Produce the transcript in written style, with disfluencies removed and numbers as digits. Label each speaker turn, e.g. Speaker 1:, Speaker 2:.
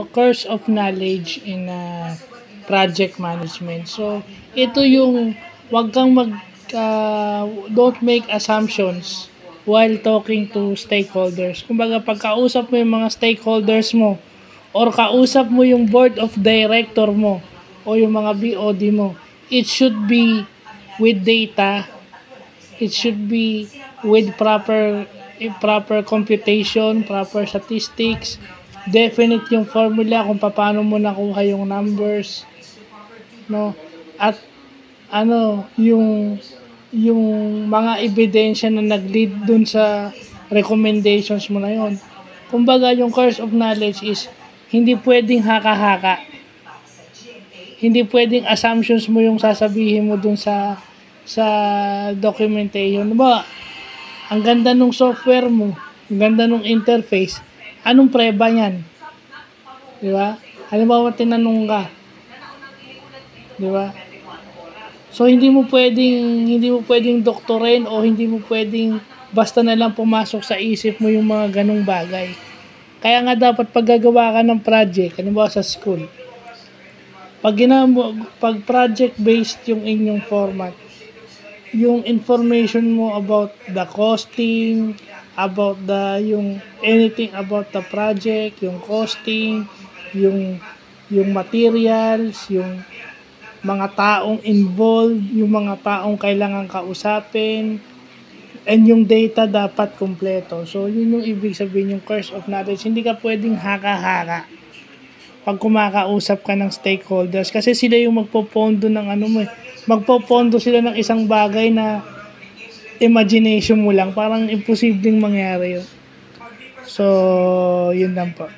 Speaker 1: Curse of knowledge in project management. So, ito yung wag kang don't make assumptions while talking to stakeholders. Kumbaga, pagkausap mo yung mga stakeholders mo or kausap mo yung board of director mo o yung mga BOD mo, it should be with data. It should be with proper computation, proper statistics, definite yung formula kung paano mo nakuha yung numbers, no? At yung mga ebidensya na nag-lead dun sa recommendations mo na yon. Kumbaga, yung curse of knowledge is hindi pwedeng haka-haka. Hindi pwedeng assumptions mo yung sasabihin mo dun sa documentation. Diba, ang ganda nung software mo, ang ganda nung interface, anong preba niyan? Di ba? Halimbawa, tinanong ka. Di ba? So, hindi mo pwedeng doktorin o hindi mo pwedeng basta na lang pumasok sa isip mo yung mga ganong bagay. Kaya nga dapat paggagawa ka ng project, halimbawa sa school, pag project-based yung inyong format, yung information mo about the costing, about yung anything about the project, yung costing, yung materials, yung mga taong involved, yung mga taong kailangan kausapin, and yung data dapat kompleto. So, yun yung ibig sabihin yung curse of knowledge. Hindi ka pwedeng haka-haka pag kumakausap ka ng stakeholders kasi sila yung magpopondo ng magpopondo sila ng isang bagay na imagination mo lang, parang imposibleng mangyari yun. So, yun lang po.